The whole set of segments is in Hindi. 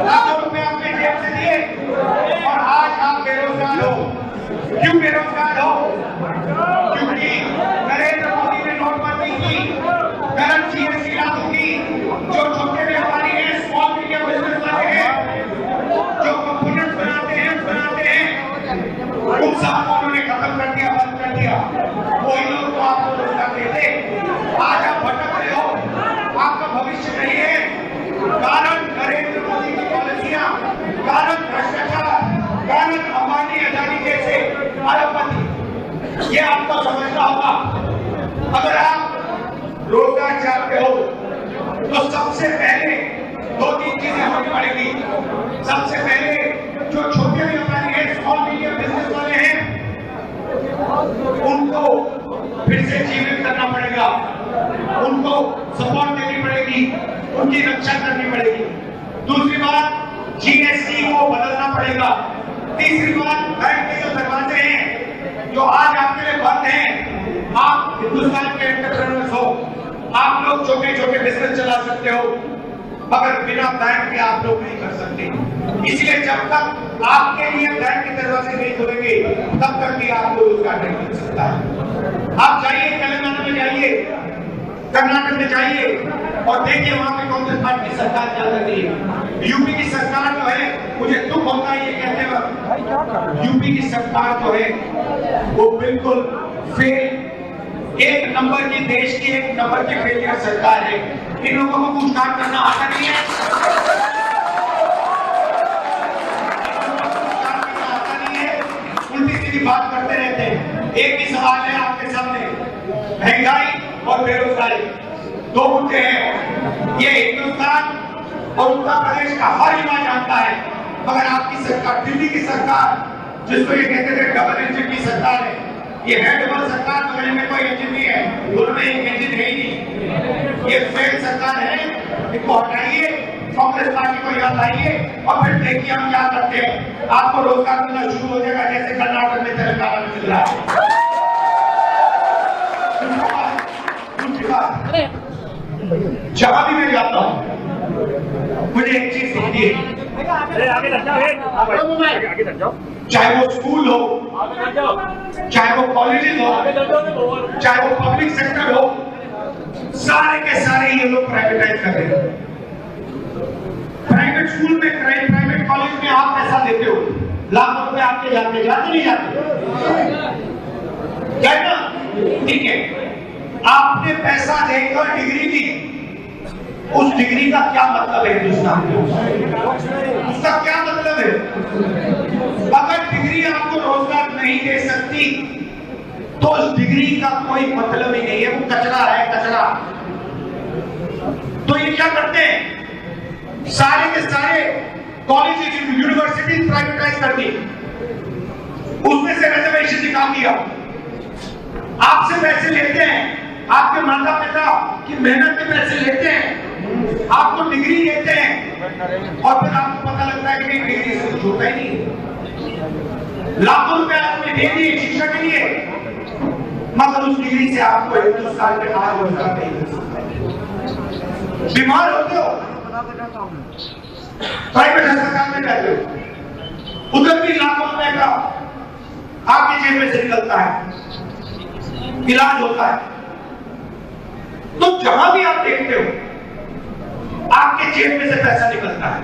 लाखों रुपए अपने जेब से दिए और आज आप बेरोजगार हो। क्यों बेरोजगार हो? क्योंकि नरेंद्र मोदी ने नोटबंदी की, करंट जीएसटी लागू की। जो छोटे व्यापारी हैं, स्मॉल मीडियम बिजनेस वाले हैं, जो कंप्यूटर बनाते हैं उन सबको उन्होंने खत्म कर दिया, बंद कर दिया। वही लोग तो आपको रोजगार देते। आज आप भटक रहे हो, आपका भविष्य नहीं है। कारण नरेंद्र मोदी की पॉलिसियां, कारण भ्रष्टाचार, कारण अंबानी अदानी जैसे अरबपति, ये आपको समझना होगा। अगर आप रोजगार चाहते हो तो सबसे पहले 2-3 चीजें होनी पड़ेगी। सबसे पहले जो छोटे व्यापारी हैं, स्मॉल मीडियम बिजनेस वाले हैं, उनको फिर से जीवित करना पड़ेगा, उनको सपोर्ट देनी पड़ेगी, उनकी रक्षा करनी पड़ेगी। दूसरी बात, जीएसटी को बदलना पड़ेगा। तीसरी बात, बैंक के जो दरवाजे हैं जो आज आपके लिए बंद हैं, आप हिंदुस्तान के एंटरप्रेन्योर्स हो, आप लोग छोटे छोटे बिजनेस चला सकते हो, मगर बिना बैंक के आप लोग नहीं कर सकते। इसलिए जब तक आपके लिए बैंक के दरवाजे नहीं खुलेंगे तब तक भी आपको रोजगार नहीं मिल सकता है। आप जाइए तेलंगाना में, जाइए कर्नाटक में, जाइए और देखिए वहां पे कांग्रेस पार्टी की सरकार क्या कर रही है। यूपी की सरकार जो है, मुझे दुख होता है ये कहते वक्त, यूपी की सरकार जो है वो बिल्कुल फेल, एक नंबर की, देश की एक नंबर की फेलियर सरकार है। इन लोगों को कुछ काम करना आता नहीं है, उल्टी सीधी बात करते रहते हैं। एक ही सवाल है आपके सामने, महंगाई और बेरोजगारी, दो मुद्दे हैं। ये हिंदुस्तान और उत्तर प्रदेश का हर युवा जानता है, मगर आपकी सरकार, दिल्ली की सरकार, जिसको ये कहते थे डबल इंजन की सरकार है, ये है डबल सरकार, मगर इनमें कोई इंजन नहीं है, दोनों में एक इंजन है ही नहीं। ये फेल सरकार है, इनको हटाइए, कांग्रेस पार्टी को याद लाइए और फिर देखिए हम क्या करते हैं। आपको रोजगार मिलना शुरू हो जाएगा जैसे कर्नाटक में, तेलंगाना में मिल रहा है। जहां भी मैं जाता हूं मुझे एक चीज दिखती है, चाहे वो स्कूल हो, चाहे वो कॉलेजेस हो, चाहे वो पब्लिक सेक्टर हो, सारे के सारे ये लोग प्राइवेटाइज कर रहे हैं। प्राइवेट स्कूल में, प्राइवेट कॉलेज में आप पैसा देते हो, लाखों रुपए आपके जाते नहीं जाते? ठीक है, आपने पैसा देकर डिग्री दी, उस डिग्री का क्या मतलब है हिंदुस्तान में? उसका क्या मतलब है? अगर डिग्री आपको रोजगार नहीं दे सकती तो उस डिग्री का कोई मतलब ही नहीं है, वो कचरा है, कचरा। तो ये क्या करते हैं, सारे के सारे कॉलेज यूनिवर्सिटी प्राइवेटाइज कर दी, उसमें से रिजर्वेशन निकाल दिया, आपसे पैसे लेते हैं, आपके माता पिता की मेहनत के पैसे लेते हैं, आपको डिग्री देते हैं और फिर आपको पता लगता है कि डिग्री से कुछ होता ही नहीं। लाखों रुपए आपने दे दिए शिक्षा के लिए, मगर उस डिग्री से आपको हिंदुस्तान के बाहर रोजगार नहीं मिल सकता। बीमार होते हो, प्राइवेट अस्पताल में जाते हो, उधर भी लाखों रुपए का आपके जेब में से निकलता है, इलाज होता है। तो जहां भी आप देखते हो आपके जेब में से पैसा निकलता है।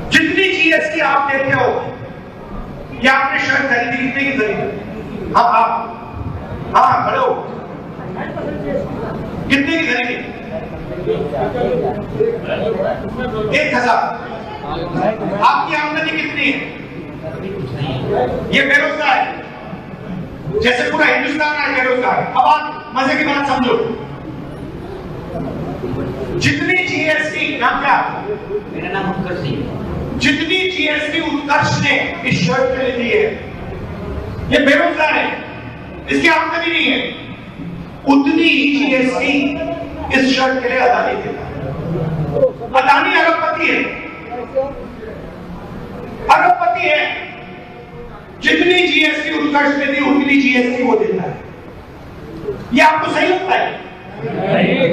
जितनी जीएसटी आप देते हो, क्या आपने शर्ट खरीदी, कितने की खरीदी? हाँ खड़े हो, कितने की खरीदी? 1000। आपकी आमदनी कितनी है? ये बेरोजगार है, जैसे पूरा हिंदुस्तान है बेरोजगार। अब आप मजे की बात समझो, जितनी जीएसटी, नाम क्या? मेरा नाम उत्कर्ष है। जितनी जीएसटी उत्कर्ष ने इस शर्ट के लिए दी है, ये बेरोजगार है, इसकी आमदनी नहीं है, उतनी ही जीएसटी इस शर्ट के लिए अदानी देता है। अदानी अरबपति है, अरबपति है, जितनी जीएसटी उत्कर्ष ने दी उतनी जीएसटी वो देता है। ये आपको सही लगता है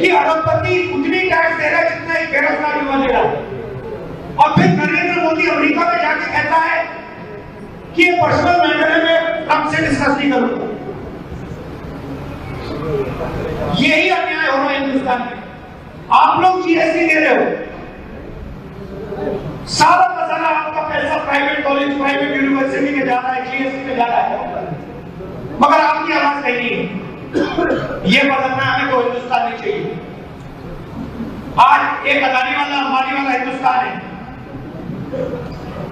कि अरबपति उतनी टैक्स दे रहा है जितना एक बेरोजगार युवा दे रहा है? मोदी अमेरिका में जाके कहता है कि ये पर्सनल मैटर है, मैं ट्रंप से डिस्कस नहीं करूंगा। यही अन्याय हो रहा है हिंदुस्तान में। आप लोग जीएसटी दे रहे हो, सारा का सारा आपका पैसा प्राइवेट कॉलेज, प्राइवेट यूनिवर्सिटी में जा रहा है, जीएसटी में जा रहा है, मगर आपकी आवाज कहीं नहीं है। ये बदलना हमें तो हिंदुस्तान नहीं चाहिए। आज एक अदानी वाला, अंबानी वाला हिंदुस्तान है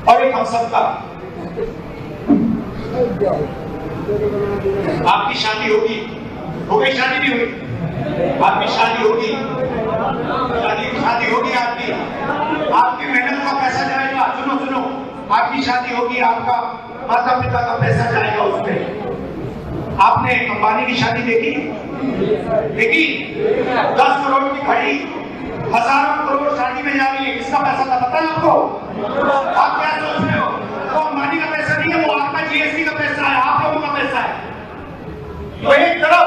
और एक हम सबका। आपकी शादी होगी, हो गई शादी नहीं हुई, आपकी शादी होगी, शादी होगी आपकी मेहनत का पैसा जाएगा। सुनो, आपकी शादी होगी, आपका माता पिता का पैसा जाएगा उसमें। आपने अंबानी की शादी देखी? 10 करोड़ की घड़ी, हजारों करोड़ शादी में जा रही है, किसका पैसा था पता है आपको? आप क्या सोच रहे हो? वो अंबानी का पैसा नहीं है, वो आपका जीएसटी का पैसा है, आप लोगों का पैसा है। तो एक तरफ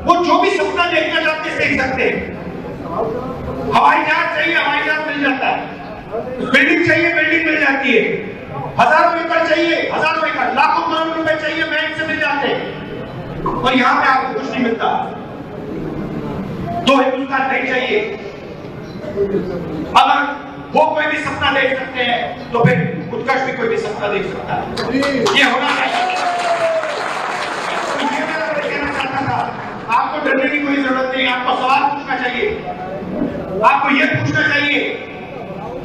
वो जो भी सपना देखना चाहते हैं देख सकते हैं। हवाई जहाज चाहिए, हवाई जहाज मिल जाता है, बिल्डिंग चाहिए, बिल्डिंग मिल जाती है, हजारों एकड़ चाहिए, हजारों एकड़, लाखों करोड़ रुपए चाहिए, बैंक से मिल जाते हैं। और यहाँ पे आपको कुछ नहीं मिलता। तो हिंदुस्तान नहीं चाहिए। अगर वो कोई भी सपना देख सकते हैं तो फिर उत्कर्ष भी कोई भी सपना देख सकता है। ये होना चाहिए। आपको डरने की कोई जरूरत नहीं। आपको सवाल पूछना चाहिए। आपको यह पूछना चाहिए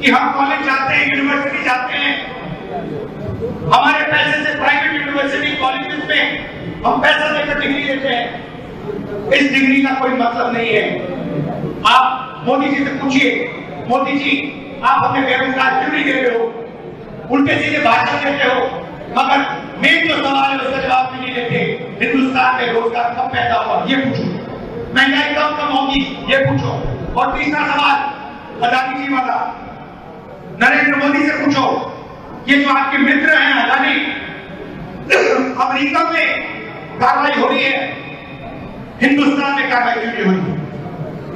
कि हम कॉलेज जाते हैं, यूनिवर्सिटी जाते हैं, हमारे पैसे से प्राइवेट यूनिवर्सिटी कॉलेज में हम पैसा देकर डिग्री लेते हैं। इस डिग्री का कोई मतलब नहीं है। आप मोदी जी से पूछिए, मोदी जी आप हमें बेरोजगार क्यों नहीं दे रहे हो? उल्टे सीधे भाषण देते हो, मगर मेन जो सवाल है उसका जवाब भी नहीं देते। हिंदुस्तान में रोजगार कब पैदा हुआ ये पूछो, महंगाई कब होगी ये पूछो। और तीसरा सवाल अदानी जी वाला, नरेंद्र मोदी से पूछो, ये जो आपके मित्र हैं अदानी, अमेरिका में कार्रवाई हो रही है, हिंदुस्तान में कार्रवाई क्यों नहीं हुई?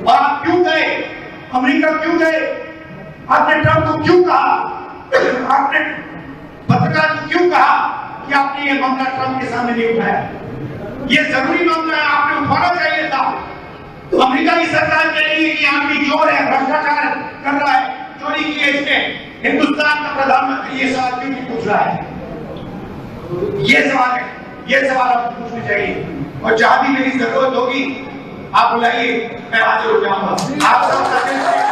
और आप क्यों गए अमेरिका? क्यों गए? आपने ट्रंप को क्यों कहा? आपने पत्रकार को क्यों कहा कि आपने ये मामला ट्रंप के सामने नहीं उठाया? ये जरूरी मामला है, आपने उठाना चाहिए था। अमेरिका की सरकार कह रही है कि आदमी चोर है, भ्रष्टाचार कर रहा है, चोरी की है इसने। हिंदुस्तान का प्रधानमंत्री ये सवाल क्यों नहीं पूछ रहा है? ये सवाल है, ये सवाल आपको पूछने चाहिए। और जहां भी मेरी जरूरत होगी आप बुलाइए, मैं हाजिर हो जाऊंगा। आप सब